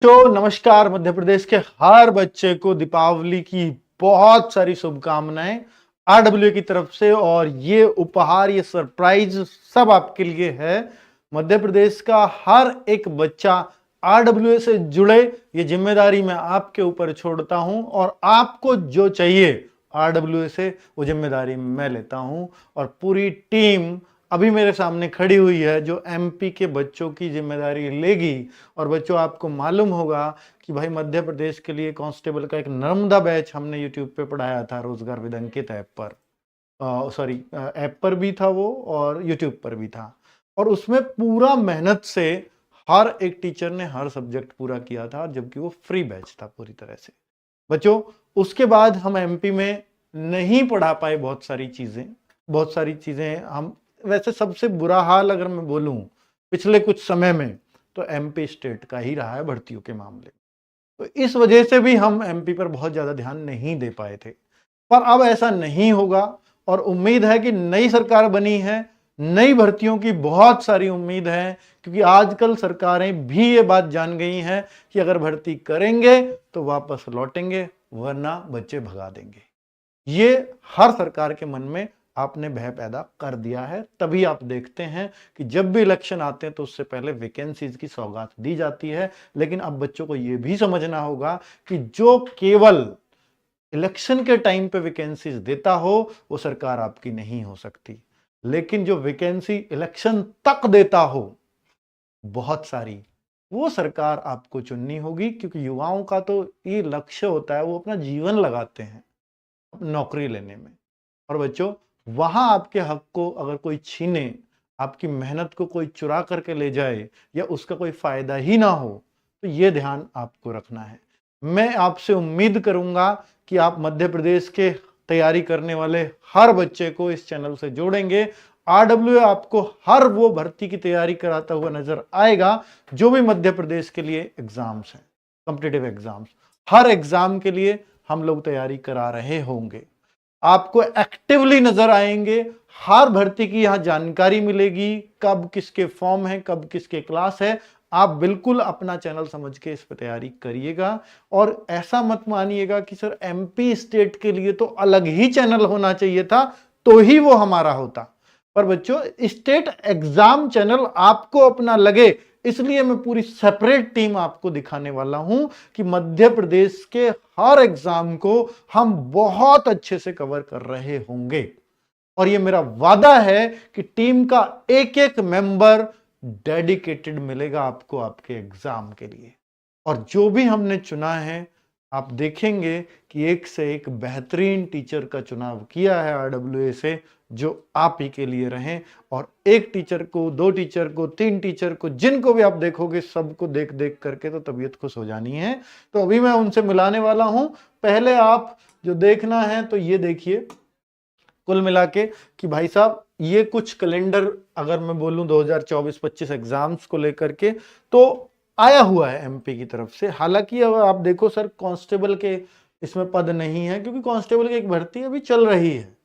तो नमस्कार। मध्य प्रदेश के हर बच्चे को दीपावली की बहुत सारी शुभकामनाएं आरडब्ल्यू की तरफ से। और ये उपहार, ये सरप्राइज सब आपके लिए है। मध्य प्रदेश का हर एक बच्चा आरडब्ल्यू से जुड़े, ये जिम्मेदारी मैं आपके ऊपर छोड़ता हूं। और आपको जो चाहिए आरडब्ल्यू से, वो जिम्मेदारी मैं लेता हूं। और पूरी टीम अभी मेरे सामने खड़ी हुई है जो एमपी के बच्चों की जिम्मेदारी लेगी। और बच्चों, आपको मालूम होगा कि भाई मध्य प्रदेश के लिए कांस्टेबल का एक नर्मदा बैच हमने यूट्यूब पे पढ़ाया था, रोजगार विद अंकित ऐप पर। सॉरी, ऐप पर भी था वो और यूट्यूब पर भी था। और उसमें पूरा मेहनत से हर एक टीचर ने हर सब्जेक्ट पूरा किया था, जबकि वो फ्री बैच था पूरी तरह से। बच्चों, उसके बाद हम एमपी में नहीं पढ़ा पाए बहुत सारी चीजें हम। वैसे सबसे बुरा हाल अगर मैं बोलूं पिछले कुछ समय में, तो एमपी स्टेट का ही रहा है भर्तियों के मामले। तो इस वजह से भी हम एमपी पर बहुत ज्यादा ध्यान नहीं दे पाए थे। पर अब ऐसा नहीं होगा। और उम्मीद है कि नई सरकार बनी है, नई भर्तियों की बहुत सारी उम्मीद है। क्योंकि आजकल सरकारें भी ये बात जान गई हैं कि अगर भर्ती करेंगे तो वापस लौटेंगे, वरना बच्चे भगा देंगे। ये हर सरकार के मन में आपने भय पैदा कर दिया है। तभी आप देखते हैं कि जब भी इलेक्शन आते हैं तो उससे पहले वैकेंसीज की सौगात दी जाती है। लेकिन अब बच्चों को यह भी समझना होगा कि जो केवल इलेक्शन के टाइम पे वैकेंसीज देता हो, वो सरकार आपकी नहीं हो सकती। लेकिन जो वैकेंसी इलेक्शन तक देता हो बहुत सारी, वो सरकार आपको चुननी होगी। क्योंकि युवाओं का तो ये लक्ष्य होता है, वो अपना जीवन लगाते हैं नौकरी लेने में। और बच्चों, वहां आपके हक को अगर कोई छीने, आपकी मेहनत को कोई चुरा करके ले जाए, या उसका कोई फायदा ही ना हो, तो ये ध्यान आपको रखना है। मैं आपसे उम्मीद करूंगा कि आप मध्य प्रदेश के तैयारी करने वाले हर बच्चे को इस चैनल से जोड़ेंगे। आरडब्ल्यू आपको हर वो भर्ती की तैयारी कराता हुआ नजर आएगा जो भी मध्य प्रदेश के लिए एग्जाम्स हैं, कॉम्पिटिटिव एग्जाम्स। हर एग्जाम के लिए हम लोग तैयारी करा रहे होंगे, आपको एक्टिवली नजर आएंगे। हर भर्ती की यहां जानकारी मिलेगी, कब किसके फॉर्म है, कब किसके क्लास है। आप बिल्कुल अपना चैनल समझ के इस पर तैयारी करिएगा। और ऐसा मत मानिएगा कि सर एमपी स्टेट के लिए तो अलग ही चैनल होना चाहिए था, तो ही वो हमारा होता। पर बच्चों, स्टेट एग्जाम चैनल आपको अपना लगे, इसलिए मैं पूरी सेपरेट टीम आपको दिखाने वाला हूं कि मध्य प्रदेश के हर एग्जाम को हम बहुत अच्छे से कवर कर रहे होंगे। और ये मेरा वादा है कि टीम का एक एक मेंबर डेडिकेटेड मिलेगा आपको आपके एग्जाम के लिए। और जो भी हमने चुना है, आप देखेंगे कि एक से एक बेहतरीन टीचर का चुनाव किया है आरडब्ल्यूए से, जो आप ही के लिए रहें। और एक टीचर को, दो टीचर को, तीन टीचर को, जिनको भी आप देखोगे, सबको देख देख करके तो तबीयत खुश हो जानी है। तो अभी मैं उनसे मिलाने वाला हूं। पहले आप जो देखना है तो ये देखिए कुल मिला के कि भाई साहब, ये कुछ कैलेंडर अगर मैं बोलूं 2024-25 एग्जाम्स को लेकर के, तो आया हुआ है एमपी की तरफ से। हालांकि अब आप देखो सर, कांस्टेबल के इसमें पद नहीं है, क्योंकि कांस्टेबल की एक भर्ती अभी चल रही है।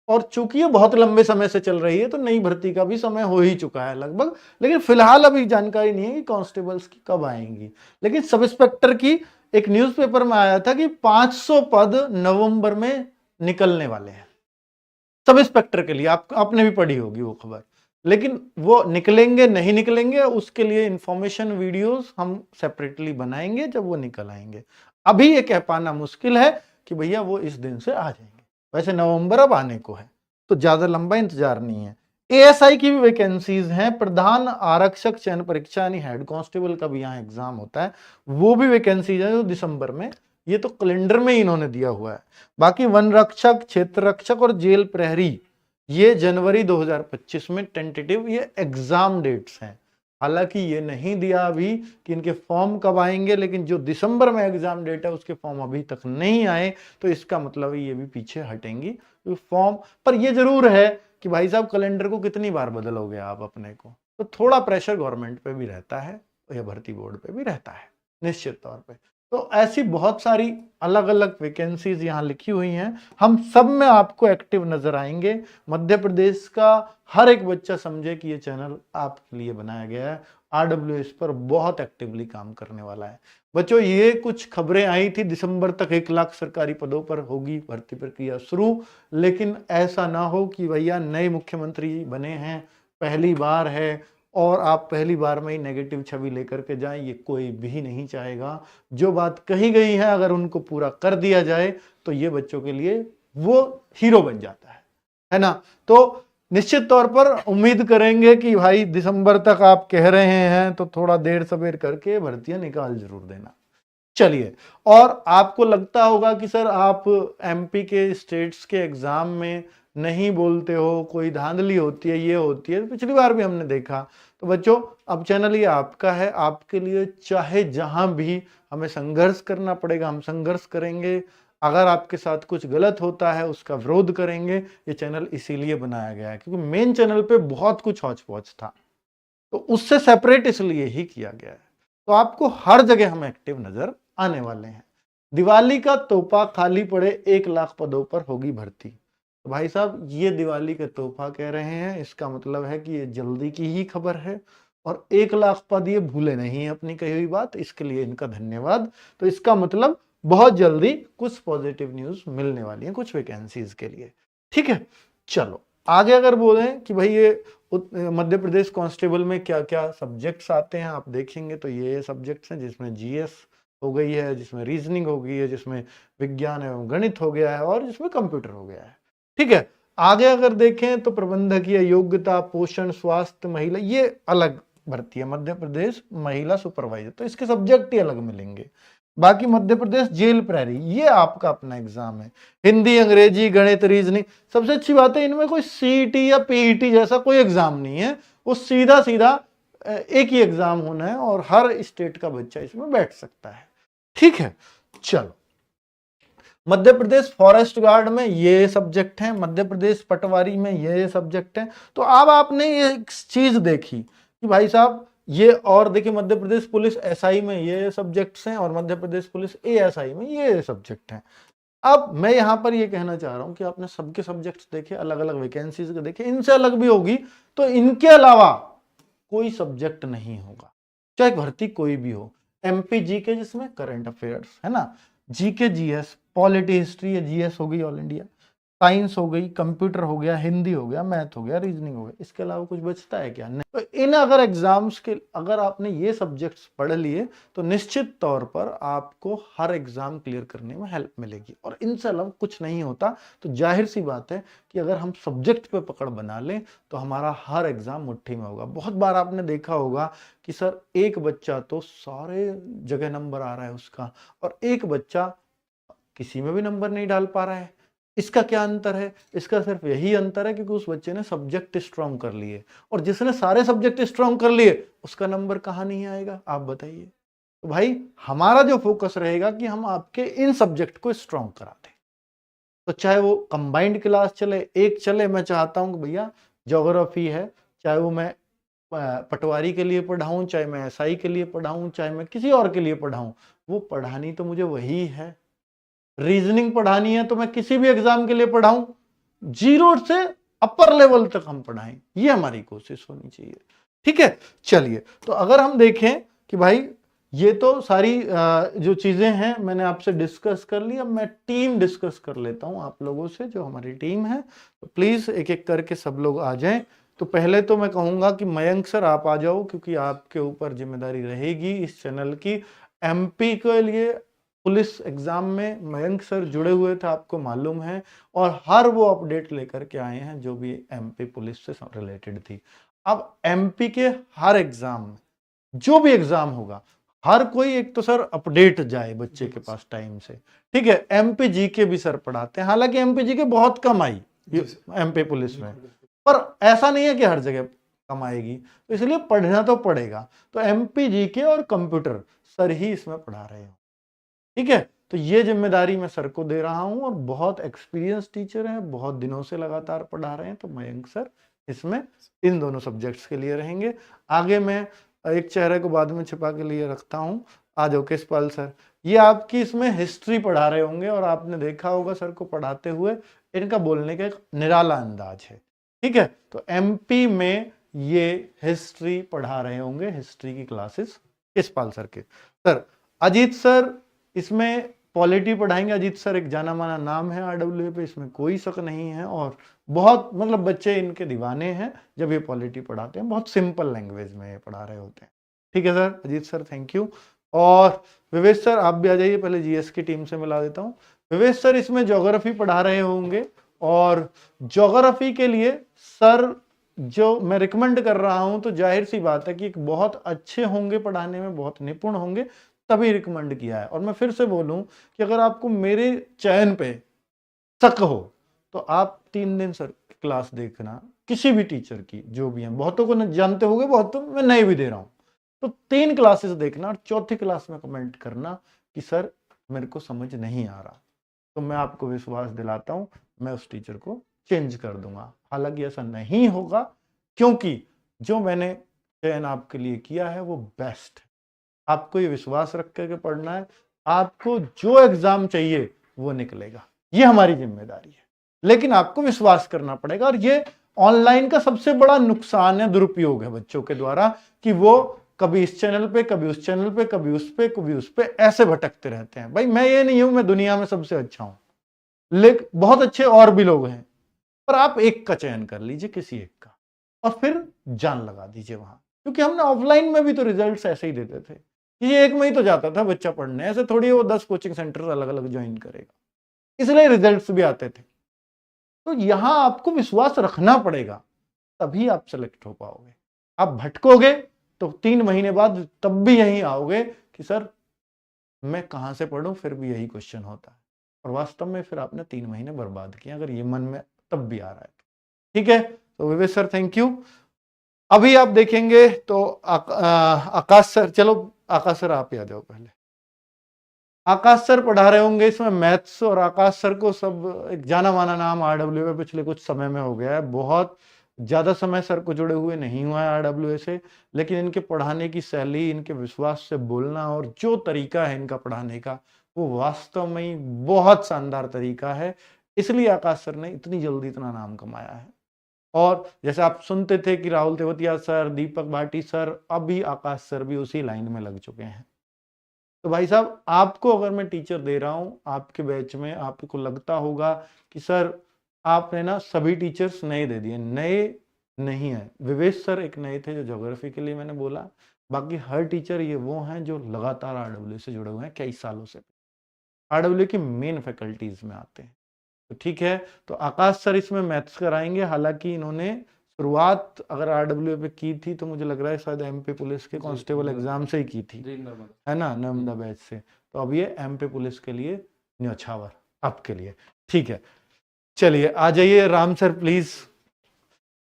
और चूंकि ये बहुत लंबे समय से चल रही है, तो नई भर्ती का भी समय हो ही चुका है लगभग। लेकिन फिलहाल अभी जानकारी नहीं है कि कांस्टेबल्स की कब आएंगी। लेकिन सब इंस्पेक्टर की एक न्यूज़पेपर में आया था कि 500 पद नवंबर में निकलने वाले हैं सब इंस्पेक्टर के लिए। आपने भी पढ़ी होगी वो खबर। लेकिन वो निकलेंगे नहीं निकलेंगे, उसके लिए इंफॉर्मेशन वीडियोस हम सेपरेटली बनाएंगे जब वो निकल आएंगे। अभी ये कह पाना मुश्किल है कि भैया वो इस दिन से आ जाएंगे। वैसे नवंबर अब आने को है, तो ज्यादा लंबा इंतजार नहीं है। एएसआई की भी वैकेंसीज हैं, प्रधान आरक्षक चयन परीक्षा यानी हेड कांस्टेबल का भी यहाँ एग्जाम होता है, वो भी वैकेंसीज है जो दिसंबर में, ये तो कैलेंडर में ही इन्होंने दिया हुआ है। बाकी वन रक्षक, क्षेत्र रक्षक और जेल प्रहरी, ये जनवरी 2025 में टेंटेटिव ये एग्जाम डेट्स हैं। हालांकि ये नहीं दिया अभी कि इनके फॉर्म कब आएंगे, लेकिन जो दिसंबर में एग्जाम डेट है उसके फॉर्म अभी तक नहीं आए, तो इसका मतलब है ये भी पीछे हटेंगी फॉर्म। पर ये जरूर है कि भाई साहब, कैलेंडर को कितनी बार बदलोगे आप अपने को, तो थोड़ा प्रेशर गवर्नमेंट पे भी रहता है या भर्ती बोर्ड पे भी रहता है निश्चित तौर पे। तो ऐसी बहुत सारी अलग अलग वैकेंसीज यहाँ लिखी हुई हैं, हम सब में आपको एक्टिव नजर आएंगे। मध्य प्रदेश का हर एक बच्चा समझे कि ये चैनल आपके लिए बनाया गया है, RWS पर बहुत एक्टिवली काम करने वाला है। बच्चों, ये कुछ खबरें आई थी दिसंबर तक 1 लाख सरकारी पदों पर होगी भर्ती प्रक्रिया शुरू, लेकिन ऐसा ना हो कि भैया नए मुख्यमंत्री बने हैं, पहली बार है और आप पहली बार में ही नेगेटिव छवि लेकर के जाएं, ये कोई भी नहीं चाहेगा। जो बात कही गई है अगर उनको पूरा कर दिया जाए तो ये बच्चों के लिए वो हीरो बन जाता है ना। तो निश्चित तौर पर उम्मीद करेंगे कि भाई दिसंबर तक आप कह रहे हैं तो थोड़ा देर सवेर करके भर्तियां निकाल जरूर देना। चलिए, और आपको लगता होगा कि सर आप MP के स्टेट्स के एग्जाम में नहीं बोलते हो, कोई धांधली होती है, ये होती है, पिछली बार भी हमने देखा। तो बच्चों, अब चैनल ये आपका है, आपके लिए चाहे जहां भी हमें संघर्ष करना पड़ेगा हम संघर्ष करेंगे। अगर आपके साथ कुछ गलत होता है उसका विरोध करेंगे। ये चैनल इसीलिए बनाया गया है क्योंकि मेन चैनल पे बहुत कुछ हौच पौच था, तो उससे सेपरेट इसलिए ही किया गया है। तो आपको हर जगह हम एक्टिव नजर आने वाले हैं। दिवाली का तोहफा खाली पड़े 1 लाख पदों पर होगी भर्ती। तो भाई साहब, ये दिवाली का तोहफा कह रहे हैं, इसका मतलब है कि ये जल्दी की ही खबर है और 1 लाख पद ये भूले नहीं अपनी कही हुई बात, इसके लिए इनका धन्यवाद। तो इसका मतलब बहुत जल्दी कुछ पॉजिटिव न्यूज मिलने वाली है कुछ वैकेंसीज के लिए। ठीक है, चलो आगे अगर बोले कि भाई ये मध्य प्रदेश कांस्टेबल में क्या क्या सब्जेक्ट्स आते हैं, आप देखेंगे तो ये सब्जेक्ट्स हैं जिसमें GS हो गई है, जिसमें रीजनिंग हो गई है, जिसमें विज्ञान एवं गणित हो गया है और जिसमें कंप्यूटर हो गया है। ठीक है, आगे अगर देखें तो प्रबंधकीय योग्यता, पोषण, स्वास्थ्य, महिला, ये अलग भर्ती है। मध्य प्रदेश महिला सुपरवाइजर, तो इसके सब्जेक्ट ही अलग मिलेंगे। बाकी मध्य प्रदेश जेल प्रहरी, ये आपका अपना एग्जाम है। हिंदी, अंग्रेजी, गणित, रीजनिंग, सबसे अच्छी बात है इनमें कोई CET या PET जैसा कोई एग्जाम नहीं है, वो सीधा सीधा एक ही एग्जाम होना है और हर स्टेट का बच्चा इसमें बैठ सकता है। ठीक है, चलो मध्य प्रदेश फॉरेस्ट गार्ड में ये सब्जेक्ट है, मध्य प्रदेश पटवारी में ये सब्जेक्ट है। तो अब आपने ये चीज देखी कि भाई साहब ये, और देखिए मध्य प्रदेश पुलिस SI में ये सब्जेक्ट्स हैं और मध्य प्रदेश पुलिस ASI में ये सब्जेक्ट हैं। अब मैं यहां पर ये कहना चाह रहा हूं कि आपने सबके सब्जेक्ट्स देखे, अलग अलग वैकेंसीज के देखे, इनसे अलग भी होगी तो इनके अलावा कोई सब्जेक्ट नहीं होगा, चाहे भर्ती कोई भी हो। MP GK जिसमें करंट अफेयर्स है ना, GK GS, पॉलिटी, हिस्ट्री या GS हो गई ऑल इंडिया, साइंस हो गई, कंप्यूटर हो गया, हिंदी हो गया, मैथ हो गया, रीजनिंग हो गया, इसके अलावा कुछ बचता है क्या? नहीं। तो इन अगर एग्जाम्स के अगर आपने ये सब्जेक्ट्स पढ़ लिए तो निश्चित तौर पर आपको हर एग्जाम क्लियर करने में हेल्प मिलेगी, और इनसे अलावा कुछ नहीं होता। तो जाहिर सी बात है कि अगर हम सब्जेक्ट पे पकड़ बना लें तो हमारा हर एग्जाम मुट्ठी में होगा। बहुत बार आपने देखा होगा कि सर एक बच्चा तो सारे जगह नंबर आ रहा है उसका, और एक बच्चा किसी में भी नंबर नहीं डाल पा रहा है। इसका क्या अंतर है? इसका सिर्फ यही अंतर है क्योंकि उस बच्चे ने सब्जेक्ट स्ट्रॉन्ग कर लिए, और जिसने सारे सब्जेक्ट स्ट्रॉन्ग कर लिए उसका नंबर कहां नहीं आएगा, आप बताइए। तो भाई हमारा जो फोकस रहेगा कि हम आपके इन सब्जेक्ट को स्ट्रॉन्ग करा दें, तो चाहे वो कंबाइंड क्लास चले, एक चले। मैं चाहता हूं कि भैया ज्योग्राफी है, चाहे वो मैं पटवारी के लिए पढ़ाऊं, चाहे मैं SI के लिए पढ़ाऊं, चाहे मैं किसी और के लिए पढ़ाऊं, वो पढ़ानी तो मुझे वही है। रीजनिंग पढ़ानी है तो मैं किसी भी एग्जाम के लिए पढ़ाऊं, 0 से अपर लेवल तक हम पढ़ाएं, ये हमारी कोशिश होनी चाहिए। ठीक है, चलिए तो अगर हम देखें कि भाई ये तो सारी जो चीजें हैं मैंने आपसे डिस्कस कर ली। अब मैं टीम डिस्कस कर लेता हूं आप लोगों से, जो हमारी टीम है। तो प्लीज एक एक करके सब लोग आ जाएं। तो पहले तो मैं कहूंगा कि मयंक सर आप आ जाओ, क्योंकि आपके ऊपर जिम्मेदारी रहेगी इस चैनल की। MP के लिए पुलिस एग्जाम में मयंक सर जुड़े हुए थे, आपको मालूम है, और हर वो अपडेट लेकर के आए हैं जो भी MP पुलिस से रिलेटेड थी। अब MP के हर एग्जाम में जो भी एग्जाम होगा, हर कोई एक तो सर अपडेट जाए बच्चे के पास टाइम से। ठीक है, MP GK भी सर पढ़ाते हैं, हालांकि MP GK बहुत कम आई MP पुलिस में, पर ऐसा नहीं है कि हर जगह कम आएगी, तो इसलिए पढ़ना तो पड़ेगा। तो MP GK और कंप्यूटर सर ही इसमें पढ़ा रहे हो। ठीक है, तो ये जिम्मेदारी मैं सर को दे रहा हूं, और बहुत एक्सपीरियंस टीचर हैं, बहुत दिनों से लगातार पढ़ा रहे हैं, तो मयंक सर इसमें इन दोनों सब्जेक्ट्स के लिए रहेंगे। आगे मैं एक चेहरे को बाद में छिपा के लिए रखता हूं, आ जाओ कृषपाल सर, ये आपकी इसमें हिस्ट्री पढ़ा रहे होंगे और आपने देखा होगा सर को पढ़ाते हुए, इनका बोलने का एक निराला अंदाज है। ठीक है, तो एमपी में ये हिस्ट्री पढ़ा रहे होंगे, हिस्ट्री की क्लासेस कृषपाल सर के। सर अजीत सर इसमें पॉलिटी पढ़ाएंगे। अजीत सर एक जाना माना नाम है आरडब्ल्यूए पे, इसमें कोई शक नहीं है, और बहुत मतलब बच्चे इनके दीवाने हैं जब ये पॉलिटी पढ़ाते हैं। बहुत सिंपल लैंग्वेज में ये पढ़ा रहे होते हैं। ठीक है sir, Ajit sir thank you. और विवेश सर आप भी आ जाइए, पहले जीएस की टीम से मिला देता हूँ। विवेश सर इसमें ज्योग्राफी पढ़ा रहे होंगे, और ज्योग्राफी के लिए सर जो मैं रिकमेंड कर रहा हूं, तो जाहिर सी बात है कि एक बहुत अच्छे होंगे पढ़ाने में, बहुत निपुण होंगे, तभी रिकमेंड किया है। और मैं फिर से बोलूं कि अगर आपको मेरे चयन पे शक हो तो आप 3 दिन सर क्लास देखना, किसी भी टीचर की, जो भी है, बहुतों को न जानते होंगे, बहुतों मैं नहीं भी दे रहा हूं, तो 3 क्लासेस देखना और चौथी क्लास में कमेंट करना कि सर मेरे को समझ नहीं आ रहा, तो मैं आपको विश्वास दिलाता हूं मैं उस टीचर को चेंज कर दूंगा। हालांकि ऐसा नहीं होगा, क्योंकि जो मैंने चयन आपके लिए किया है वो बेस्ट है। आपको ये विश्वास रख करके पढ़ना है, आपको जो एग्जाम चाहिए वो निकलेगा, ये हमारी जिम्मेदारी है, लेकिन आपको विश्वास करना पड़ेगा। और ये ऑनलाइन का सबसे बड़ा नुकसान है, दुरुपयोग है बच्चों के द्वारा, कि वो कभी इस चैनल पे, कभी उस चैनल पे, कभी उस पे, कभी उस पे, ऐसे भटकते रहते हैं। भाई मैं ये नहीं हूं मैं दुनिया में सबसे अच्छा हूं, लेकिन बहुत अच्छे और भी लोग हैं, पर आप एक का चयन कर लीजिए, किसी एक का, और फिर जान लगा दीजिए वहां। क्योंकि हमने ऑफलाइन में भी तो रिजल्ट्स ऐसे ही देते थे, ये एक में ही तो जाता था बच्चा पढ़ने, ऐसे थोड़ी वो 10 कोचिंग सेंटर अलग अलग ज्वाइन करेगा, इसलिए रिजल्ट्स भी आते थे। तो यहां आपको विश्वास रखना पड़ेगा, तभी आप सेलेक्ट हो पाओगे। आप भटकोगे तो 3 महीने बाद तब भी यही आओगे कि सर मैं कहां से पढ़ूं, फिर भी यही क्वेश्चन होता है, और वास्तव में फिर आपने 3 महीने बर्बाद किए, अगर ये मन में तब भी आ रहा है। ठीक है, तो विवेक सर थैंक यू। अभी आप देखेंगे तो आकाश सर, चलो आकाश सर आप ही आ जाओ पहले। आकाश सर पढ़ा रहे होंगे इसमें मैथ्स, और आकाश सर को सब एक जाना माना नाम आरडब्ल्यू में पिछले कुछ समय में हो गया है। बहुत ज्यादा समय सर को जुड़े हुए नहीं हुआ है आरडब्ल्यू से, लेकिन इनके पढ़ाने की शैली, इनके विश्वास से बोलना, और जो तरीका है इनका पढ़ाने का, वो वास्तव में ही बहुत शानदार तरीका है। इसलिए आकाश सर ने इतनी जल्दी इतना नाम कमाया है। और जैसे आप सुनते थे कि राहुल तेवतिया सर, दीपक भाटी सर, अभी आकाश सर भी उसी लाइन में लग चुके हैं। तो भाई साहब आपको अगर मैं टीचर दे रहा हूं आपके बैच में, आपको लगता होगा कि सर आपने ना सभी टीचर्स नए दे दिए, नए नहीं है। विवेश सर एक नए थे जो ज्योग्राफी के लिए मैंने बोला, बाकी हर टीचर ये वो हैं जो लगातार आरडब्ल्यू से जुड़े हुए हैं कई सालों से, आरडब्ल्यू की मेन फैकल्टीज में आते हैं। तो ठीक है, तो आकाश सर इसमें मैथ्स कराएंगे। हालांकि इन्होंने शुरुआत अगर आरडब्ल्यू पे की थी तो मुझे लग रहा है शायद एमपी पुलिस के कांस्टेबल एग्जाम से ही की थी, है ना, नर्मदा बैच से। तो अब ये एमपी पुलिस के लिए न्योछावर आपके लिए। ठीक है, चलिए आ जाइए राम सर प्लीज।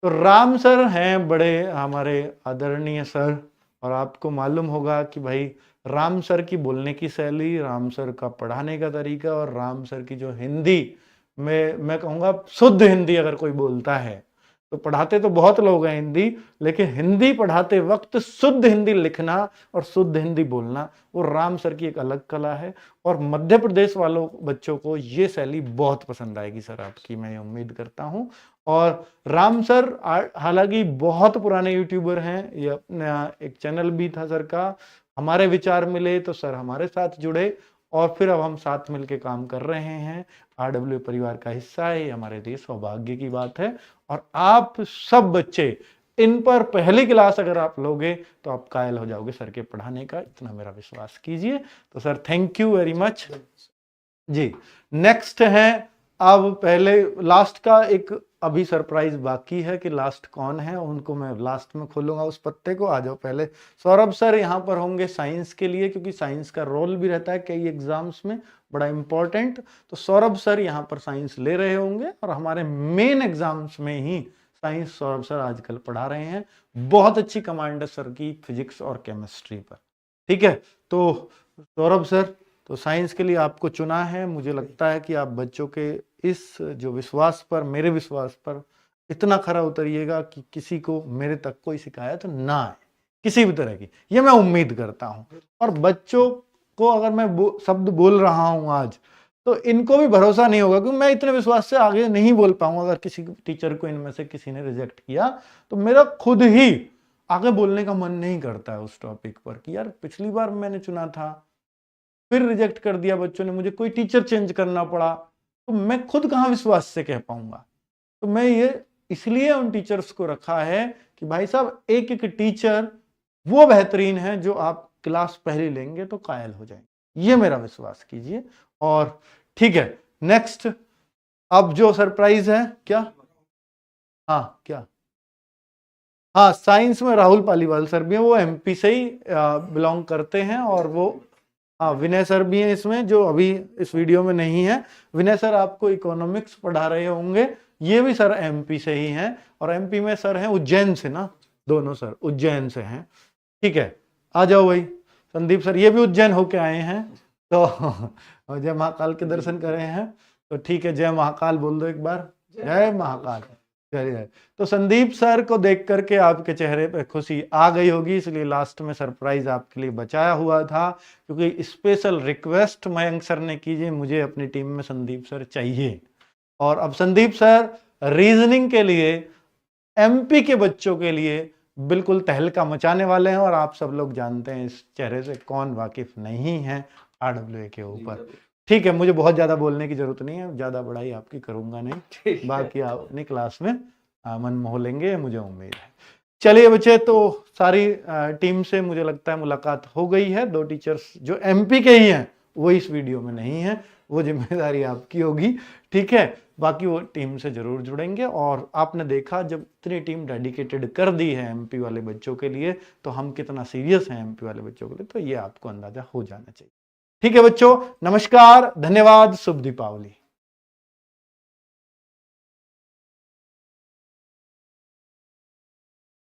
तो राम सर हैं बड़े हमारे आदरणीय सर, और आपको मालूम होगा कि भाई राम सर की बोलने की शैली, राम सर का पढ़ाने का तरीका, और राम सर की जो हिंदी में, मैं कहूँगा शुद्ध हिंदी अगर कोई बोलता है, तो पढ़ाते तो बहुत लोग हैं हिंदी, लेकिन हिंदी पढ़ाते वक्त शुद्ध हिंदी लिखना और शुद्ध हिंदी बोलना, वो राम सर की एक अलग कला है। और मध्य प्रदेश वालों बच्चों को ये शैली बहुत पसंद आएगी सर आपकी, मैं ये उम्मीद करता हूं। और राम सर हालांकि बहुत पुराने यूट्यूबर हैं, ये अपना एक चैनल भी था सर का, हमारे विचार मिले तो सर हमारे साथ जुड़े, और फिर अब हम साथ मिलकर काम कर रहे हैं, आरडब्ल्यू परिवार का हिस्सा है, ये हमारे लिए सौभाग्य की बात है। और आप सब बच्चे इन पर पहली क्लास अगर आप लोगे तो आप कायल हो जाओगे सर के पढ़ाने का, इतना मेरा विश्वास कीजिए। तो sir thank you very much ji. Next है, अब पहले लास्ट का एक अभी सरप्राइज बाकी है कि लास्ट कौन है, उनको मैं लास्ट में खोलूंगा उस पत्ते को। आ जाओ पहले। सौरभ सर यहाँ पर होंगे साइंस के लिए, क्योंकि साइंस का रोल भी रहता है कई एग्जाम्स में बड़ा इंपॉर्टेंट। तो सौरभ सर यहाँ पर साइंस ले रहे होंगे, और हमारे मेन एग्जाम्स में ही साइंस सौरभ सर आजकल पढ़ा रहे हैं। बहुत अच्छी कमांड है सर की फिजिक्स और केमिस्ट्री पर। ठीक है, तो सौरभ सर, तो साइंस के लिए आपको चुना है। मुझे लगता है कि आप बच्चों के इस जो विश्वास पर, मेरे विश्वास पर इतना खरा उतरिएगा कि किसी को मेरे तक कोई शिकायत ना आए किसी भी तरह की, ये मैं उम्मीद करता हूं। और बच्चों को अगर मैं शब्द बोल रहा हूं आज, तो इनको भी भरोसा नहीं होगा, क्योंकि मैं इतने विश्वास से आगे नहीं बोल पाऊंगा। अगर किसी टीचर को इनमें से किसी ने रिजेक्ट किया तो मेरा खुद ही आगे बोलने का मन नहीं करता है उस टॉपिक पर कि यार पिछली बार मैंने चुना था, फिर रिजेक्ट कर दिया बच्चों ने, मुझे कोई टीचर चेंज करना पड़ा, तो मैं खुद कहाँ विश्वास से कह पाऊंगा। तो मैं ये इसलिए उन टीचर्स को रखा है कि भाई साहब एक एक टीचर वो बेहतरीन है जो आप क्लास पहले लेंगे तो कायल हो जाएंगे, ये मेरा विश्वास कीजिए। और ठीक है, नेक्स्ट अब जो सरप्राइज है क्या, हाँ क्या, हाँ साइंस में राहुल पालीवाल सर भी हैं, वो एमपी से ही बिलोंग करते हैं, और वो हाँ विनय सर भी हैं इसमें जो अभी इस वीडियो में नहीं है। विनय सर आपको इकोनॉमिक्स पढ़ा रहे होंगे, ये भी सर एमपी से ही हैं, और एमपी में सर हैं उज्जैन से ना, दोनों सर उज्जैन से हैं। ठीक है, आ जाओ भाई संदीप सर, ये भी उज्जैन होके आए हैं, तो जय महाकाल के दर्शन करे हैं, तो ठीक है जय महाकाल बोल दो एक बार, जय महाकाल, जय। तो संदीप सर को देख करके आपके चेहरे पे खुशी आ गई होगी, इसलिए लास्ट में सरप्राइज आपके लिए बचाया हुआ था, क्योंकि स्पेशल रिक्वेस्ट मयंक सर ने कीजिए, मुझे अपनी टीम में संदीप सर चाहिए। और अब संदीप सर रीजनिंग के लिए एमपी के बच्चों के लिए बिल्कुल तहलका मचाने वाले हैं, और आप सब लोग जानते हैं इस चेहरे से कौन वाकिफ नहीं है RWA के ऊपर। ठीक है, मुझे बहुत ज्यादा बोलने की जरूरत नहीं है, ज्यादा बड़ाई आपकी करूंगा नहीं, बाकी आप अपनी क्लास में मन मोह लेंगे, मुझे उम्मीद है। चलिए बच्चे, तो सारी टीम से मुझे लगता है मुलाकात हो गई है। 2 टीचर्स जो एमपी के ही हैं वो इस वीडियो में नहीं है, वो जिम्मेदारी आपकी होगी। ठीक है, बाकी वो टीम से जरूर जुड़ेंगे। और आपने देखा जब इतनी टीम डेडिकेटेड कर दी है एमपी वाले बच्चों के लिए, तो हम कितना सीरियस हैं एमपी वाले बच्चों के लिए, तो ये आपको अंदाजा हो जाना चाहिए। ठीक है बच्चों, नमस्कार, धन्यवाद, शुभ दीपावली।